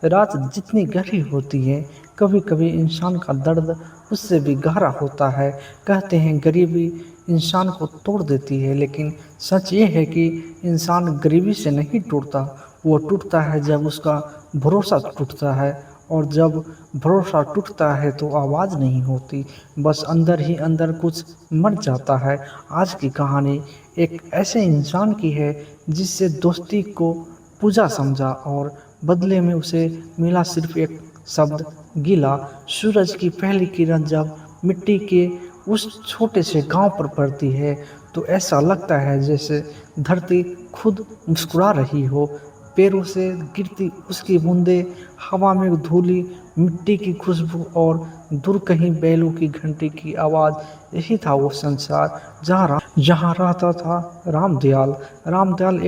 रात जितनी गहरी होती है, कभी कभी इंसान का दर्द उससे भी गहरा होता है। कहते हैं गरीबी इंसान को तोड़ देती है, लेकिन सच ये है कि इंसान गरीबी से नहीं टूटता। वो टूटता है जब उसका भरोसा टूटता है, और जब भरोसा टूटता है तो आवाज़ नहीं होती, बस अंदर ही अंदर कुछ मर जाता है। आज की कहानी एक ऐसे इंसान की है जिससे दोस्ती को पूजा समझा, और बदले में उसे मिला सिर्फ एक शब्द, गीला। सूरज की पहली किरण जब मिट्टी के उस छोटे से गांव पर पड़ती है तो ऐसा लगता है जैसे धरती खुद मुस्कुरा रही हो। पैरों से गिरती उसकी बूंदें, हवा में धूली, मिट्टी की खुशबू और दूर कहीं बैलों की घंटी की आवाज़, यही था वो संसार जहाँ रहता था रामदयाल। रामदयाल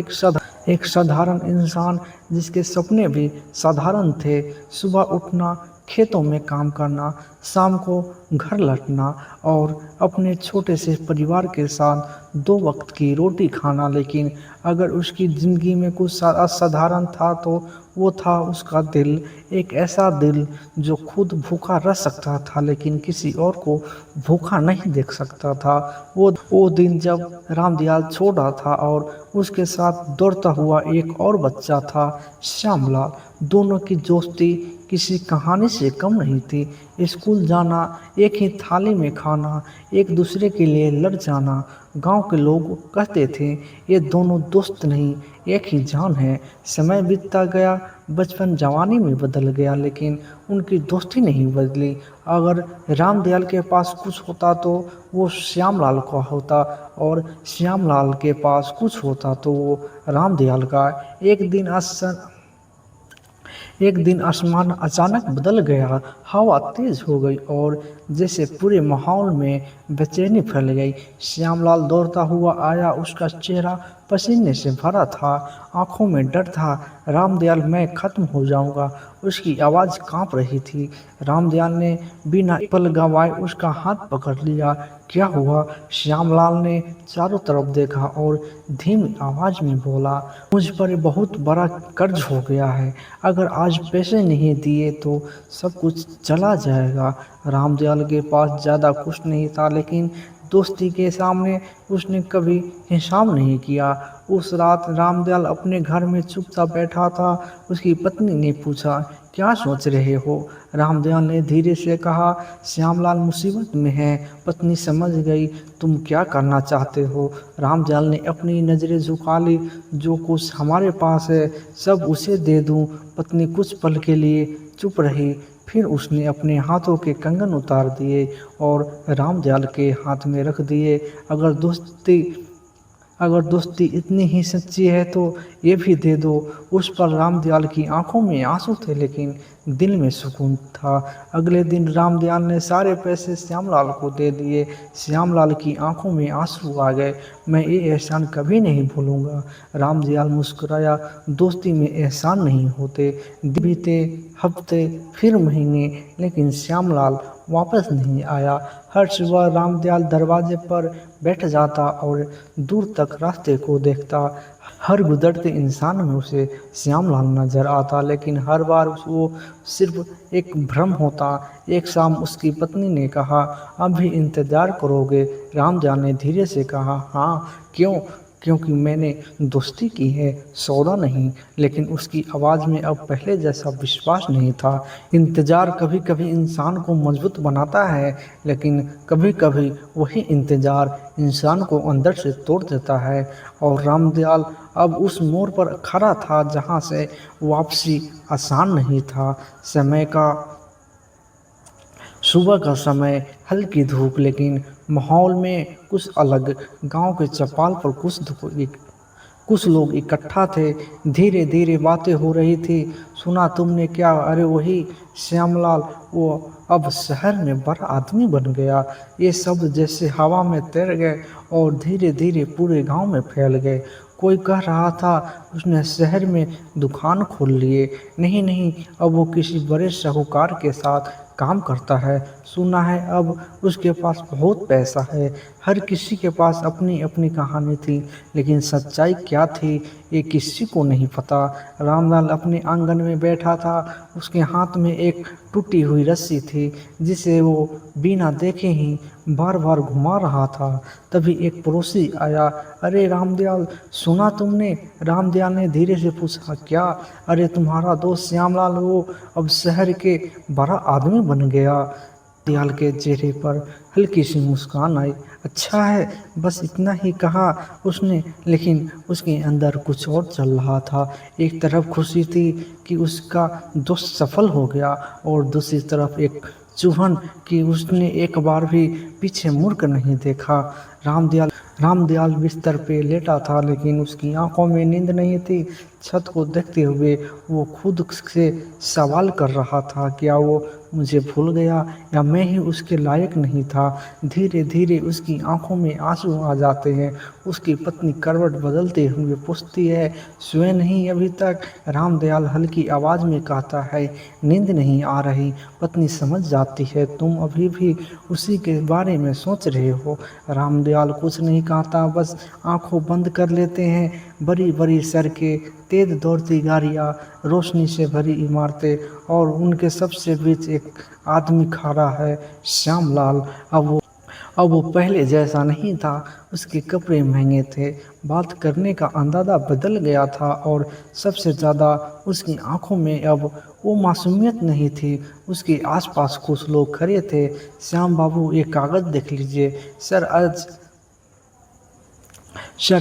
एक साधारण इंसान जिसके सपने भी साधारण थे। सुबह उठना, खेतों में काम करना, शाम को घर लौटना और अपने छोटे से परिवार के साथ 2 वक्त की रोटी खाना। लेकिन अगर उसकी ज़िंदगी में कुछ असाधारण था तो वो था उसका दिल। एक ऐसा दिल जो खुद भूखा रह सकता था लेकिन किसी और को भूखा नहीं देख सकता था। वो दिन जब रामदयाल छोटा था और उसके साथ दौड़ता हुआ एक और बच्चा था, श्यामलाल। दोनों की दोस्ती किसी कहानी से कम नहीं थी। स्कूल जाना, एक ही थाली में खाना, एक दूसरे के लिए लड़ जाना। गांव के लोग कहते थे ये दोनों दोस्त नहीं, एक ही जान है। समय बीतता गया, बचपन जवानी में बदल गया, लेकिन उनकी दोस्ती नहीं बदली। अगर रामदयाल के पास कुछ होता तो वो श्यामलाल का होता, और श्यामलाल के पास कुछ होता तो वो रामदयाल का। एक दिन आसमान अचानक बदल गया, हवा तेज हो गई और जैसे पूरे माहौल में बेचैनी फैल गई। श्यामलाल दौड़ता हुआ आया, उसका चेहरा पसीने से भरा था, आंखों में डर था। रामदयाल, मैं खत्म हो जाऊंगा। उसकी आवाज़ कांप रही थी। रामदयाल ने बिना पल गंवाए उसका हाथ पकड़ लिया। क्या हुआ? श्यामलाल ने चारों तरफ देखा और धीमी आवाज में बोला, मुझ पर बहुत बड़ा कर्ज हो गया है। अगर आज पैसे नहीं दिए तो सब कुछ चला जाएगा। रामदयाल के पास ज़्यादा कुछ नहीं था, लेकिन दोस्ती के सामने उसने कभी हिसाब नहीं किया। उस रात रामदयाल अपने घर में चुपचाप बैठा था। उसकी पत्नी ने पूछा, क्या सोच रहे हो? रामदयाल ने धीरे से कहा, श्यामलाल मुसीबत में है। पत्नी समझ गई, तुम क्या करना चाहते हो? रामदयाल ने अपनी नज़रें झुका ली, जो कुछ हमारे पास है सब उसे दे दूं। पत्नी कुछ पल के लिए चुप रही, फिर उसने अपने हाथों के कंगन उतार दिए और रामदयाल के हाथ में रख दिए। अगर दोस्ती इतनी ही सच्ची है तो ये भी दे दो। उस पर रामदयाल की आंखों में आंसू थे, लेकिन दिल में सुकून था। अगले दिन रामदयाल ने सारे पैसे श्यामलाल को दे दिए। श्यामलाल की आंखों में आंसू आ गए। मैं ये एहसान कभी नहीं भूलूंगा। रामदयाल मुस्कुराया, दोस्ती में एहसान नहीं होते। दिन बीते, हफ्ते, फिर महीने, लेकिन श्यामलाल वापस नहीं आया। हर सुबह रामदयाल दरवाजे पर बैठ जाता और दूर तक रास्ते को देखता। हर गुजरते इंसान में उसे श्यामलाल नजर आता, लेकिन हर बार वो सिर्फ एक भ्रम होता। एक शाम उसकी पत्नी ने कहा, अब भी इंतजार करोगे? रामदयाल ने धीरे से कहा, हाँ। क्यों? क्योंकि मैंने दोस्ती की है, सौदा नहीं। लेकिन उसकी आवाज़ में अब पहले जैसा विश्वास नहीं था। इंतज़ार कभी कभी इंसान को मजबूत बनाता है, लेकिन कभी कभी वही इंतज़ार इंसान को अंदर से तोड़ देता है। और रामदयाल अब उस मोड़ पर खड़ा था जहाँ से वापसी आसान नहीं था। समय का सुबह का समय, हल्की धूप, लेकिन माहौल में कुछ अलग। गांव के चौपाल पर कुछ लोग इकट्ठा थे। धीरे धीरे बातें हो रही थी। सुना तुमने क्या? अरे वही श्यामलाल, वो अब शहर में बड़ा आदमी बन गया। ये शब्द जैसे हवा में तैर गए और धीरे धीरे पूरे गांव में फैल गए। कोई कह रहा था उसने शहर में दुकान खोल लिए। नहीं नहीं, अब वो किसी बड़े साहूकार के साथ काम करता है। सुना है अब उसके पास बहुत पैसा है। हर किसी के पास अपनी अपनी कहानी थी, लेकिन सच्चाई क्या थी ये किसी को नहीं पता। रामलाल अपने आंगन में बैठा था। उसके हाथ में एक टूटी हुई रस्सी थी, जिसे वो बिना देखे ही बार बार घुमा रहा था। तभी एक पड़ोसी आया। अरे रामदयाल, सुना तुमने? रामदयाल ने धीरे से पूछा। क्या? अरे तुम्हारा दोस्त श्यामलाल, वो अब शहर के बड़ा आदमी बन गया। दयाल के चेहरे पर हल्की सी मुस्कान आई। अच्छा है, बस इतना ही कहा उसने, लेकिन उसके अंदर कुछ और चल रहा था। एक तरफ खुशी थी कि उसका दोस्त सफल हो गया, और दूसरी तरफ एक चुभन कि उसने एक बार भी पीछे मुड़कर नहीं देखा। रामदयाल रामदयाल बिस्तर पे लेटा था, लेकिन उसकी आंखों में नींद नहीं थी। छत को देखते हुए वो खुद से सवाल कर रहा था, क्या वो मुझे भूल गया, या मैं ही उसके लायक नहीं था। धीरे धीरे उसकी आंखों में आंसू आ जाते हैं। उसकी पत्नी करवट बदलते हुए पूछती है, सोए नहीं अभी तक? रामदयाल हल्की आवाज में कहता है, नींद नहीं आ रही। पत्नी समझ जाती है, तुम अभी भी उसी के बारे में सोच रहे हो। रामदयाल कुछ नहीं कहता, बस आंखों बंद कर लेते हैं। बड़ी बड़ी सड़कें, तेज दौड़ती गाड़ियाँ, रोशनी से भरी इमारतें, और उनके सबसे बीच एक आदमी खड़ा है, श्यामलाल। अब वो पहले जैसा नहीं था। उसके कपड़े महंगे थे, बात करने का अंदाज़ा बदल गया था, और सबसे ज़्यादा उसकी आंखों में अब वो मासूमियत नहीं थी। उसके आसपास कुछ लोग खड़े थे। श्याम बाबू, एक कागज़ देख लीजिए। सर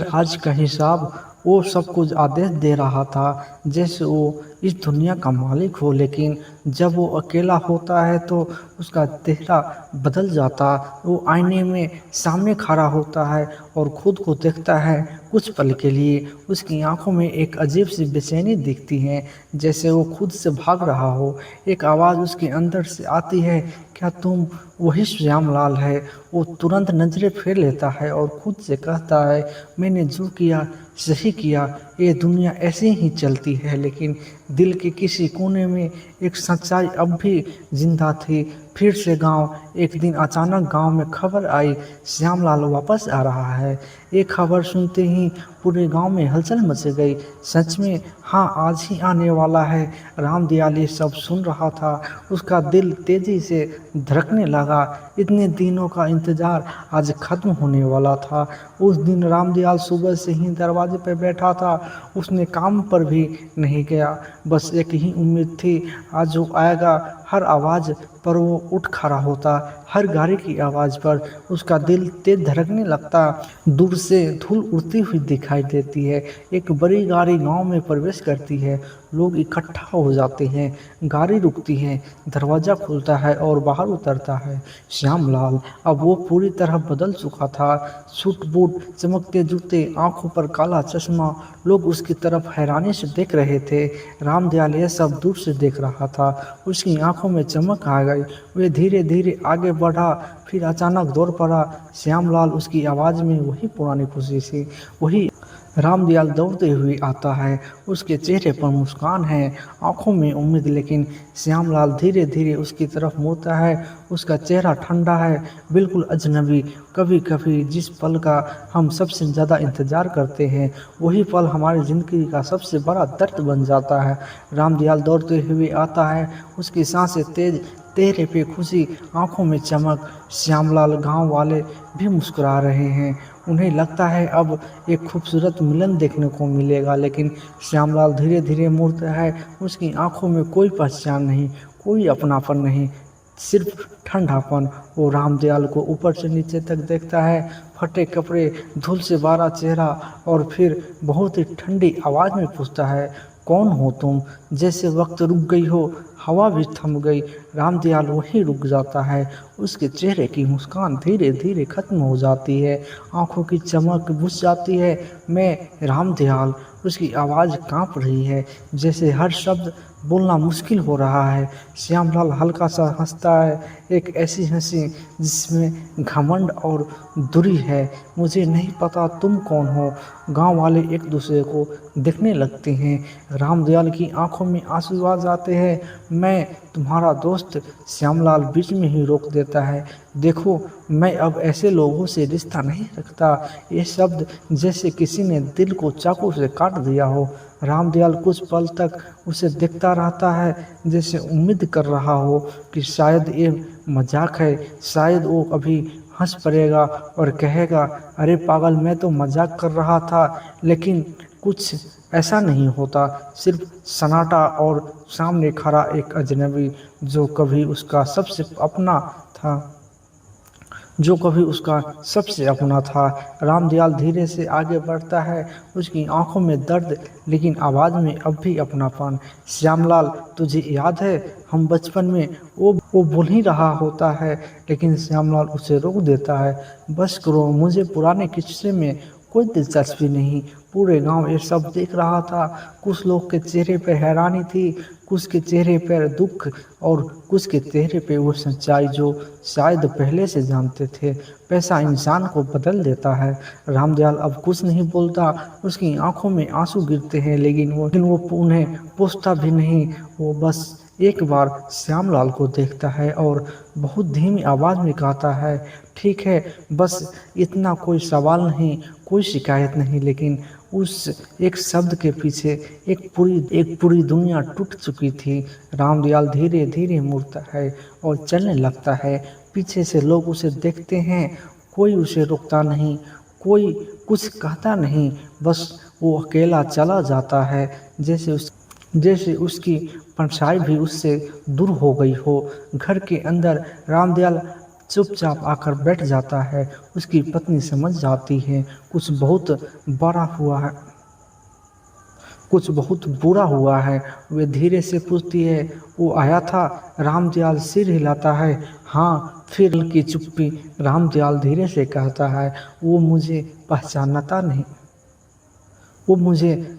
आज का हिसाब। वो सब कुछ आदेश दे रहा था, जैसे वो इस दुनिया का मालिक हो। लेकिन जब वो अकेला होता है तो उसका चेहरा बदल जाता। वो आईने में सामने खड़ा होता है और खुद को देखता है। कुछ पल के लिए उसकी आंखों में एक अजीब सी बेचैनी दिखती है, जैसे वो खुद से भाग रहा हो। एक आवाज़ उसके अंदर से आती है, क्या तुम वही श्यामलाल है? वो तुरंत नजरें फेर लेता है और खुद से कहता है, मैंने जो किया सही किया। ये दुनिया ऐसे ही चलती है, लेकिन दिल के किसी कोने में एक सच्चाई अब भी जिंदा थी। फिर से गांव। एक दिन अचानक गांव में खबर आई, श्यामलाल वापस आ रहा है। ये खबर सुनते ही पूरे गांव में हलचल मच गई। सच में? हाँ, आज ही आने वाला है। रामदयाल ये सब सुन रहा था। उसका दिल तेजी से धड़कने लगा। इतने दिनों का इंतजार आज खत्म होने वाला था। उस दिन रामदयाल सुबह से ही दरवाजे पर बैठा था। उसने काम पर भी नहीं गया। बस एक ही उम्मीद थी, आज वो आएगा। हर आवाज़ पर वो उठ खड़ा होता, हर गाड़ी की आवाज़ पर उसका दिल तेज धड़कने लगता। दूर से धूल उड़ती हुई दिखाई देती है। एक बड़ी गाड़ी गांव में प्रवेश करती है। लोग इकट्ठा हो जाते हैं। गाड़ी रुकती है, दरवाज़ा खुलता है और बाहर उतरता है श्यामलाल। अब वो पूरी तरह बदल चुका था। सूट बूट, चमकते जूते, आंखों पर काला चश्मा। लोग उसकी तरफ हैरानी से देख रहे थे। रामदयाल यह सब दूर से देख रहा था। उसकी आंखों में चमक आ गई। वे धीरे धीरे आगे बढ़ा, फिर अचानक दौड़ पड़ा। श्यामलाल, उसकी आवाज़ में वही पुरानी खुशी थी, वही। रामदयाल दौड़ते हुए आता है। उसके चेहरे पर मुस्कान है, आंखों में उम्मीद। लेकिन श्यामलाल धीरे धीरे उसकी तरफ मुड़ता है। उसका चेहरा ठंडा है, बिल्कुल अजनबी। कभी कभी जिस पल का हम सबसे ज़्यादा इंतज़ार करते हैं, वही पल हमारी ज़िंदगी का सबसे बड़ा दर्द बन जाता है। रामदयाल दौड़ते हुए आता है, उसकी सांसें तेज, चेहरे पे खुशी, आंखों में चमक। श्यामलाल, गांव वाले भी मुस्कुरा रहे हैं। उन्हें लगता है अब एक खूबसूरत मिलन देखने को मिलेगा। लेकिन श्यामलाल धीरे धीरे मुड़ता है। उसकी आंखों में कोई पहचान नहीं, कोई अपनापन नहीं, सिर्फ ठंडापन। वो रामदयाल को ऊपर से नीचे तक देखता है। फटे कपड़े, धूल से भरा चेहरा, और फिर बहुत ही ठंडी आवाज़ में पूछता है, कौन हो तुम? जैसे वक्त रुक गई हो, हवा भी थम गई। रामदयाल वहीं रुक जाता है। उसके चेहरे की मुस्कान धीरे धीरे खत्म हो जाती है, आंखों की चमक बुझ जाती है। मैं रामदयाल। उसकी आवाज़ कांप रही है, जैसे हर शब्द बोलना मुश्किल हो रहा है। श्यामलाल हल्का सा हंसता है, एक ऐसी हंसी जिसमें घमंड और दूरी है। मुझे नहीं पता तुम कौन हो। गांव वाले एक दूसरे को देखने लगते हैं। रामदयाल की आंखों में आंसू आ जाते हैं। मैं तुम्हारा दोस्त श्यामलाल बीच में ही रोक देता है। देखो, मैं अब ऐसे लोगों से रिश्ता नहीं रखता। ये शब्द जैसे किसी ने दिल को चाकू से काट दिया हो। रामदयाल कुछ पल तक उसे देखता रहता है, जैसे उम्मीद कर रहा हो कि शायद ये मजाक है, शायद वो अभी हंस पड़ेगा और कहेगा, अरे पागल, मैं तो मजाक कर रहा था। लेकिन कुछ ऐसा नहीं होता, सिर्फ सन्नाटा और सामने खड़ा एक अजनबी जो कभी उसका सबसे अपना था, जो कभी उसका सबसे अपना था। रामदयाल धीरे से आगे बढ़ता है, उसकी आंखों में दर्द लेकिन आवाज़ में अब भी अपनापन। श्यामलाल, तुझे याद है हम बचपन में, वो बोल ही रहा होता है, लेकिन श्यामलाल उसे रोक देता है। बस करो, मुझे पुराने किस्से में कोई दिलचस्पी नहीं। पूरे गांव ये सब देख रहा था। कुछ लोग के चेहरे पर हैरानी थी, कुछ के चेहरे पर दुख और कुछ के चेहरे पे वो सच्चाई जो शायद पहले से जानते थे। पैसा इंसान को बदल देता है। रामदयाल अब कुछ नहीं बोलता, उसकी आंखों में आंसू गिरते हैं, लेकिन वो उन्हें पूछता भी नहीं। वो बस एक बार श्यामलाल को देखता है और बहुत धीमी आवाज में कहता है, ठीक है, बस इतना, कोई सवाल नहीं, कोई शिकायत नहीं। लेकिन उस एक शब्द के पीछे एक पूरी दुनिया टूट चुकी थी। रामदयाल धीरे धीरे मुड़ता है और चलने लगता है। पीछे से लोग उसे देखते हैं, कोई उसे रोकता नहीं, कोई कुछ कहता नहीं, बस वो अकेला चला जाता है, जैसे उसकी परछाई भी उससे दूर हो गई हो। घर के अंदर रामदयाल चुपचाप आकर बैठ जाता है। उसकी पत्नी समझ जाती है कुछ बहुत बड़ा हुआ है, कुछ बहुत बुरा हुआ है। वे धीरे से पूछती है, वो आया था? रामदयाल सिर हिलाता है, हाँ। फिर की चुप्पी। रामदयाल धीरे से कहता है, वो मुझे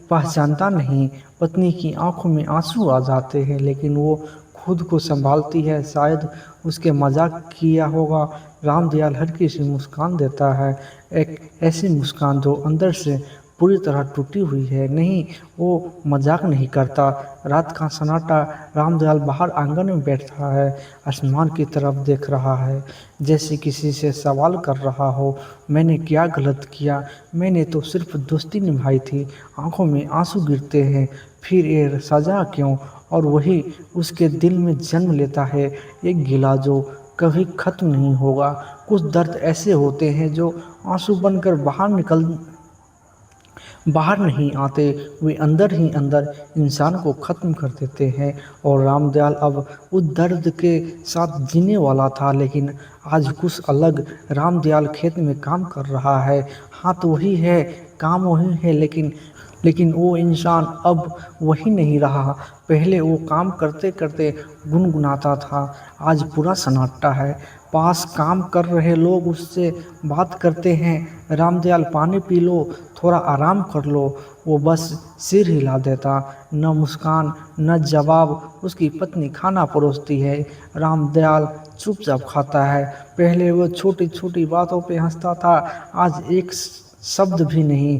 पहचानता नहीं। पत्नी की आंखों में आंसू आ जाते हैं, लेकिन वो खुद को संभालती है, शायद उसके मजाक किया होगा। रामदयाल हल्की सी मुस्कान देता है, एक ऐसी मुस्कान जो अंदर से पूरी तरह टूटी हुई है। नहीं, वो मजाक नहीं करता। रात का सन्नाटा। रामदयाल बाहर आंगन में बैठा है, आसमान की तरफ देख रहा है, जैसे किसी से सवाल कर रहा हो, मैंने क्या गलत किया? मैंने तो सिर्फ दोस्ती निभाई थी। आंखों में आंसू गिरते हैं, फिर ये सजा क्यों? और वही उसके दिल में जन्म लेता है, एक गिला जो कभी खत्म नहीं होगा। कुछ दर्द ऐसे होते हैं जो आंसू बनकर बाहर नहीं आते, वे अंदर ही अंदर इंसान को ख़त्म कर देते हैं। और रामदयाल अब उस दर्द के साथ जीने वाला था, लेकिन आज कुछ अलग। रामदयाल खेत में काम कर रहा है, हाथ वही है, काम वही है, लेकिन वो इंसान अब वही नहीं रहा। पहले वो काम करते करते गुनगुनाता था, आज पूरा सन्नाटा है। पास काम कर रहे लोग उससे बात करते हैं, रामदयाल पानी पी लो, थोड़ा आराम कर लो। वो बस सिर हिला देता, न मुस्कान न जवाब। उसकी पत्नी खाना परोसती है, रामदयाल चुपचाप खाता है। पहले वो छोटी छोटी बातों पे हंसता था, आज शब्द भी नहीं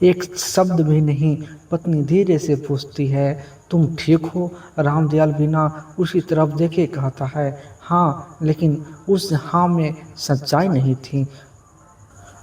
एक शब्द भी नहीं। पत्नी धीरे से पूछती है, तुम ठीक हो? रामदयाल बिना उसी तरफ देखे कहता है, हाँ, लेकिन उस हाँ में सच्चाई नहीं थी।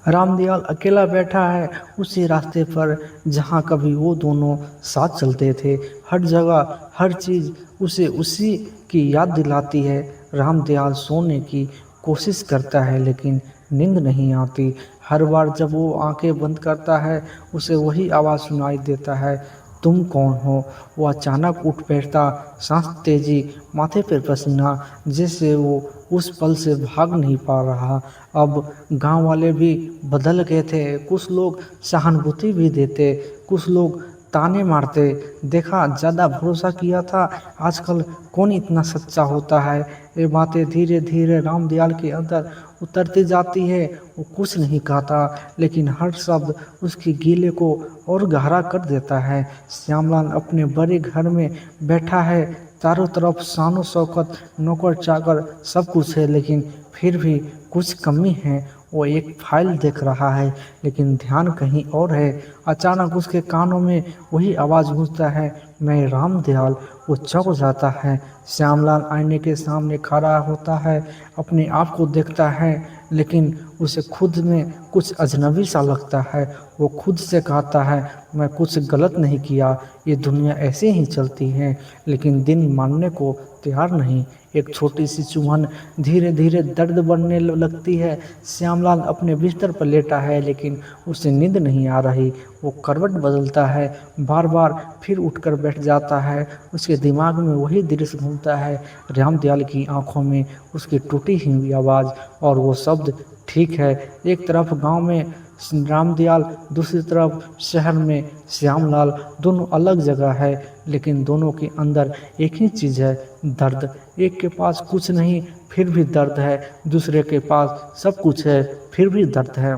रामदयाल अकेला बैठा है उसी रास्ते पर जहाँ कभी वो दोनों साथ चलते थे। हर जगह हर चीज़ उसे उसी की याद दिलाती है। रामदयाल सोने की कोशिश करता है, लेकिन नींद नहीं आती। हर बार जब वो आंखें बंद करता है, उसे वही आवाज़ सुनाई देता है, तुम कौन हो? वो अचानक उठ बैठता, सांस तेजी, माथे पर पसीना, जैसे वो उस पल से भाग नहीं पा रहा। अब गांव वाले भी बदल गए थे, कुछ लोग सहानुभूति भी देते, कुछ लोग ताने मारते। देखा, ज़्यादा भरोसा किया था, आजकल कौन इतना सच्चा होता है। ये बातें धीरे धीरे रामदयाल के अंदर उतरती जाती है। वो कुछ नहीं कहता, लेकिन हर शब्द उसके गीले को और गहरा कर देता है। श्यामलाल अपने बड़े घर में बैठा है, चारों तरफ शानो शौकत, नौकर चाकर सब कुछ है, लेकिन फिर भी कुछ कमी है। वो एक फाइल देख रहा है लेकिन ध्यान कहीं और है। अचानक उसके कानों में वही आवाज़ गूंजता है, मैं रामदयाल। वो चौंक जाता है। श्यामलाल आईने के सामने खड़ा होता है, अपने आप को देखता है लेकिन उसे खुद में कुछ अजनबी सा लगता है। वो खुद से कहता है, मैं कुछ गलत नहीं किया, ये दुनिया ऐसे ही चलती है। लेकिन दिन मानने को तैयार नहीं। एक छोटी सी चुभन धीरे धीरे दर्द बढ़ने लगती है। श्यामलाल अपने बिस्तर पर लेटा है लेकिन उसे नींद नहीं आ रही। वो करवट बदलता है, बार बार फिर उठकर बैठ जाता है। उसके दिमाग में वही दृश्य घूमता है, रामदयाल की आंखों में उसकी टूटी हुई आवाज़ और वो शब्द, ठीक है। एक तरफ गांव में रामदयाल, दूसरी तरफ शहर में श्यामलाल। दोनों अलग जगह है लेकिन दोनों के अंदर एक ही चीज़ है, दर्द। एक के पास कुछ नहीं फिर भी दर्द है, दूसरे के पास सब कुछ है फिर भी दर्द है।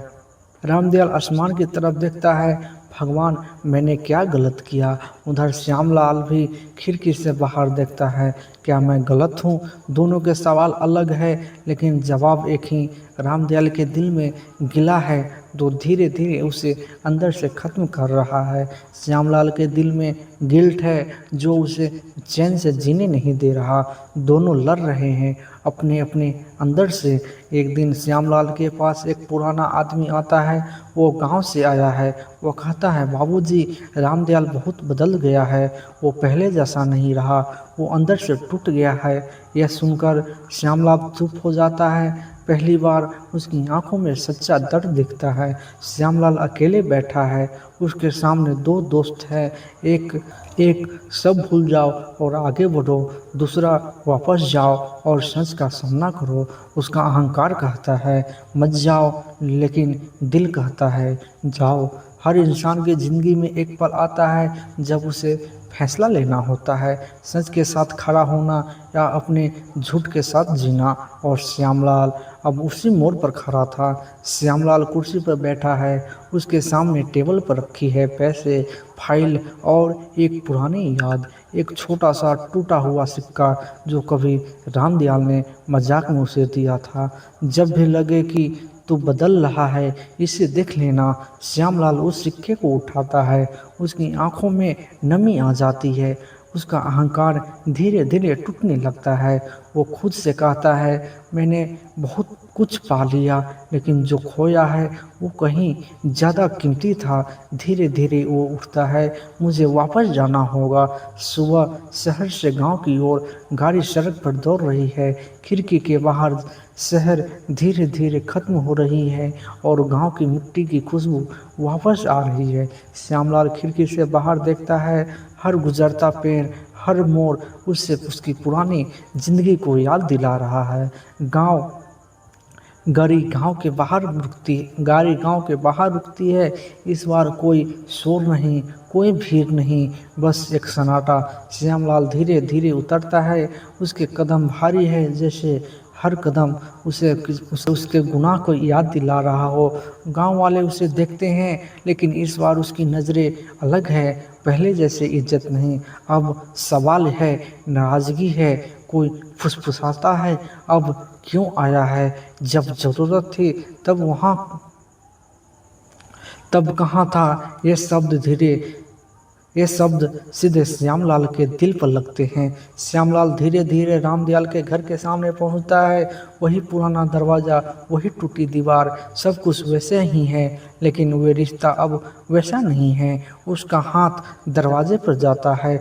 रामदयाल आसमान की तरफ देखता है, भगवान मैंने क्या गलत किया। उधर श्यामलाल भी खिड़की से बाहर देखता है, क्या मैं गलत हूँ। दोनों के सवाल अलग है लेकिन जवाब एक ही। रामदयाल के दिल में गिला है जो धीरे धीरे उसे अंदर से खत्म कर रहा है। श्यामलाल के दिल में गिल्ट है जो उसे चैन से जीने नहीं दे रहा। दोनों लड़ रहे हैं अपने अपने अंदर से। एक दिन श्यामलाल के पास एक पुराना आदमी आता है। वो गांव से आया है। वो कहता है, बाबूजी, रामदयाल बहुत बदल गया है, वो पहले जैसा नहीं रहा, वो अंदर से टूट गया है। यह सुनकर श्यामलाल चुप हो जाता है। पहली बार उसकी आंखों में सच्चा दर्द दिखता है। श्यामलाल अकेले बैठा है, उसके सामने दो दोस्त हैं। एक एक सब भूल जाओ और आगे बढ़ो, दूसरा वापस जाओ और सच का सामना करो। उसका अहंकार कहता है मत जाओ, लेकिन दिल कहता है जाओ। हर इंसान की ज़िंदगी में एक पल आता है जब उसे फैसला लेना होता है, सच के साथ खड़ा होना या अपने झूठ के साथ जीना। और श्यामलाल अब उसी मोड़ पर खड़ा था। श्यामलाल कुर्सी पर बैठा है, उसके सामने टेबल पर रखी है पैसे, फाइल और एक पुरानी याद, एक छोटा सा टूटा हुआ सिक्का जो कभी रामदयाल ने मजाक में उसे दिया था। जब भी लगे कि तू बदल रहा है, इसे देख लेना। श्यामलाल उस सिक्के को उठाता है, उसकी आंखों में नमी आ जाती है। उसका अहंकार धीरे धीरे टूटने लगता है। वो खुद से कहता है, मैंने बहुत कुछ पा लिया लेकिन जो खोया है वो कहीं ज़्यादा कीमती था। धीरे धीरे वो उठता है, मुझे वापस जाना होगा। सुबह शहर से गांव की ओर गाड़ी सड़क पर दौड़ रही है। खिड़की के बाहर शहर धीरे धीरे खत्म हो रही है और गांव की मिट्टी की खुशबू वापस आ रही है। श्यामलाल खिड़की से बाहर देखता है, हर गुजरता पेड़, हर मोड़ उससे उसकी पुरानी जिंदगी को याद दिला रहा है। गाड़ी गांव के बाहर रुकती है। इस बार कोई शोर नहीं, कोई भीड़ नहीं, बस एक सन्नाटा। श्यामलाल धीरे धीरे उतरता है। उसके कदम भारी है, जैसे हर कदम उसे उसके गुनाह को याद दिला रहा हो। गांव वाले उसे देखते हैं लेकिन इस बार उसकी नज़रें अलग है। पहले जैसे इज्जत नहीं, अब सवाल है, नाराज़गी है। कोई फुसफुसाता है, अब क्यों आया है? जब ज़रूरत थी तब कहाँ था? ये शब्द सीधे श्यामलाल के दिल पर लगते हैं। श्यामलाल धीरे धीरे रामदयाल के घर के सामने पहुंचता है। वही पुराना दरवाज़ा, वही टूटी दीवार, सब कुछ वैसे ही है लेकिन वे रिश्ता अब वैसा नहीं है। उसका हाथ दरवाजे पर जाता है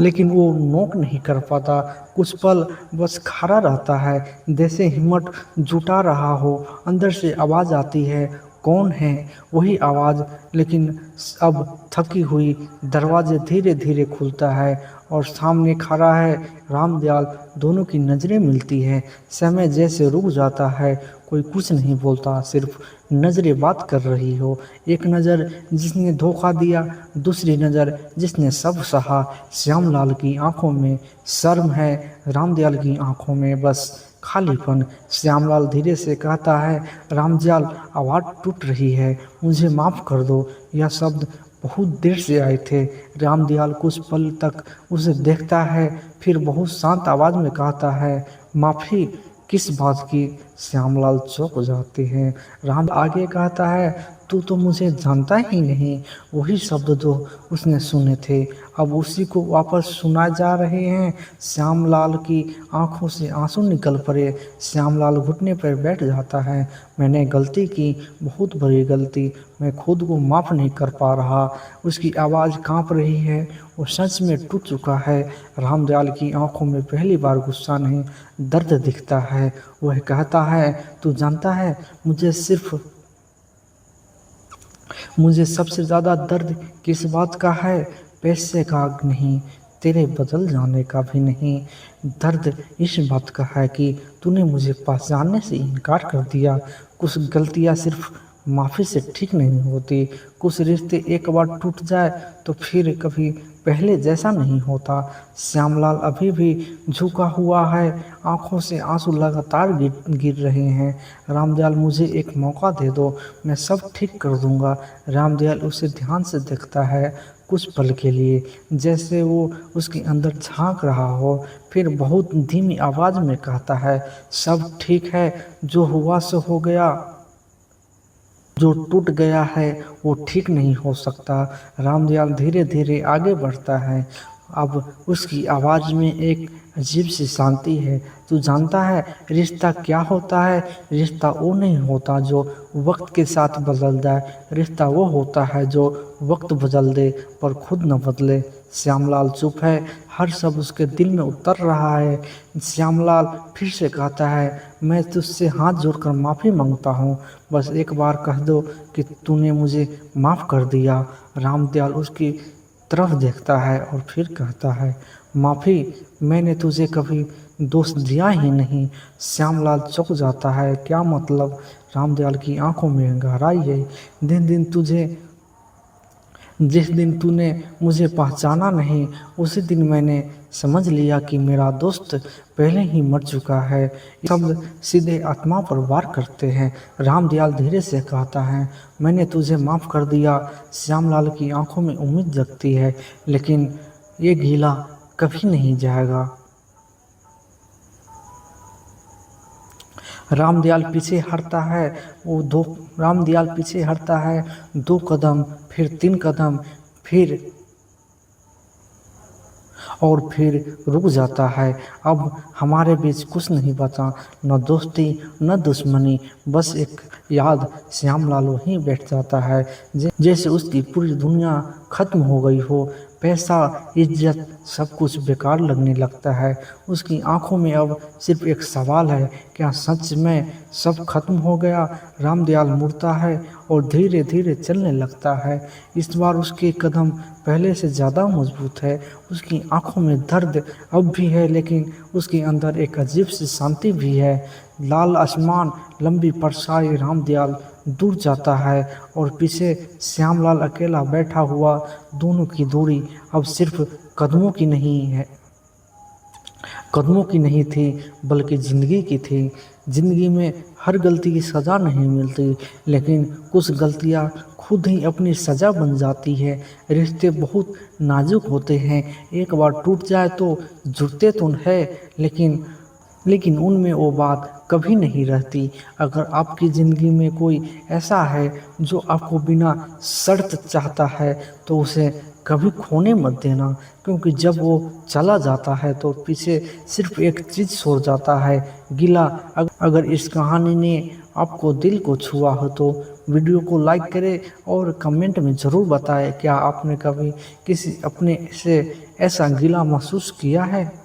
लेकिन वो नॉक नहीं कर पाता। कुछ पल बस खड़ा रहता है, जैसे हिम्मत जुटा रहा हो। अंदर से आवाज़ आती है, कौन है? वही आवाज़, लेकिन अब थकी हुई। दरवाजे धीरे धीरे खुलता है और सामने खड़ा है रामदयाल। दोनों की नज़रें मिलती है, समय जैसे रुक जाता है। कोई कुछ नहीं बोलता, सिर्फ नज़रें बात कर रही हो। एक नज़र जिसने धोखा दिया, दूसरी नज़र जिसने सब सहा। श्यामलाल की आंखों में शर्म है, रामदयाल की आंखों में बस खालीपन। श्यामलाल धीरे से कहता है, रामदयाल, आवाज़ टूट रही है, मुझे माफ़ कर दो। यह शब्द बहुत देर से आए थे। रामदयाल कुछ पल तक उसे देखता है, फिर बहुत शांत आवाज़ में कहता है, माफ़ी? किस बात की? श्यामलाल चौंक जाते हैं। राम आगे कहता है, तू तो मुझे जानता ही नहीं। वही शब्द जो उसने सुने थे अब उसी को वापस सुनाए जा रहे हैं। श्यामलाल की आंखों से आंसू निकल पड़े। श्यामलाल घुटने पर बैठ जाता है। मैंने गलती की, बहुत बड़ी गलती। मैं खुद को माफ़ नहीं कर पा रहा। उसकी आवाज़ कांप रही है। वो सच में टूट चुका है। रामदयाल की आंखों में पहली बार गुस्सा नहीं, दर्द दिखता है। वह कहता है, तू जानता है, मुझे सबसे ज़्यादा दर्द किस बात का है? पैसे का नहीं, तेरे बदल जाने का भी नहीं। दर्द इस बात का है कि तूने मुझे पहचानने से इनकार कर दिया। कुछ गलतियाँ सिर्फ माफ़ी से ठीक नहीं होती। कुछ रिश्ते एक बार टूट जाए तो फिर कभी पहले जैसा नहीं होता। श्यामलाल अभी भी झुका हुआ है। आंखों से आंसू लगातार गिर रहे हैं। रामदयाल, मुझे एक मौका दे दो, मैं सब ठीक कर दूंगा। रामदयाल उसे ध्यान से देखता है कुछ पल के लिए, जैसे वो उसके अंदर झांक रहा हो। फिर बहुत धीमी आवाज़ में कहता है, सब ठीक है, जो हुआ सो हो गया। जो टूट गया है वो ठीक नहीं हो सकता। रामदयाल धीरे धीरे आगे बढ़ता है। अब उसकी आवाज़ में एक अजीब सी शांति है। तू जानता है रिश्ता क्या होता है? रिश्ता वो नहीं होता जो वक्त के साथ बदल जाए। रिश्ता वो होता है जो वक्त बदल दे पर खुद न बदले। श्यामलाल चुप है। हर शब्द उसके दिल में उतर रहा है। श्यामलाल फिर से कहता है, मैं तुझसे हाथ जोड़कर माफ़ी मांगता हूँ। बस एक बार कह दो कि तूने मुझे माफ़ कर दिया। रामदयाल उसकी तरफ देखता है और फिर कहता है, माफ़ी? मैंने तुझे कभी दोष दिया ही नहीं। श्यामलाल चौंक जाता है। क्या मतलब? रामदयाल की आंखों में गहराई है। जिस दिन तूने मुझे पहचाना नहीं, उसी दिन मैंने समझ लिया कि मेरा दोस्त पहले ही मर चुका है। शब्द सीधे आत्मा पर वार करते हैं। रामदयाल धीरे से कहता है, मैंने तुझे माफ़ कर दिया। श्यामलाल की आंखों में उम्मीद जगती है, लेकिन ये गीला कभी नहीं जाएगा। रामदयाल पीछे हटता है। रामदयाल पीछे हटता है। 2 कदम, फिर 3 कदम, फिर रुक जाता है। अब हमारे बीच कुछ नहीं बचा, न दोस्ती न दुश्मनी, बस एक याद। श्यामलाल वहीं बैठ जाता है, जैसे उसकी पूरी दुनिया खत्म हो गई हो। पैसा, इज्जत, सब कुछ बेकार लगने लगता है। उसकी आंखों में अब सिर्फ एक सवाल है, क्या सच में सब खत्म हो गया? रामदयाल मुड़ता है और धीरे धीरे चलने लगता है। इस बार उसके कदम पहले से ज़्यादा मजबूत है। उसकी आंखों में दर्द अब भी है, लेकिन उसके अंदर एक अजीब सी शांति भी है। लाल आसमान, लंबी परछाई। रामदयाल दूर जाता है और पीछे श्यामलाल अकेला बैठा हुआ। दोनों की दूरी अब सिर्फ कदमों की नहीं थी, बल्कि ज़िंदगी की थी। ज़िंदगी में हर गलती की सज़ा नहीं मिलती, लेकिन कुछ गलतियाँ खुद ही अपनी सज़ा बन जाती है। रिश्ते बहुत नाजुक होते हैं। एक बार टूट जाए तो जुड़ते तो है, लेकिन उनमें वो बात कभी नहीं रहती। अगर आपकी ज़िंदगी में कोई ऐसा है जो आपको बिना शर्त चाहता है, तो उसे कभी खोने मत देना, क्योंकि जब वो चला जाता है तो पीछे सिर्फ एक चीज़ छोड़ जाता है, गिला। अगर इस कहानी ने आपको दिल को छुआ हो तो वीडियो को लाइक करें और कमेंट में ज़रूर बताएं, क्या आपने कभी किसी अपने से ऐसा गिला महसूस किया है?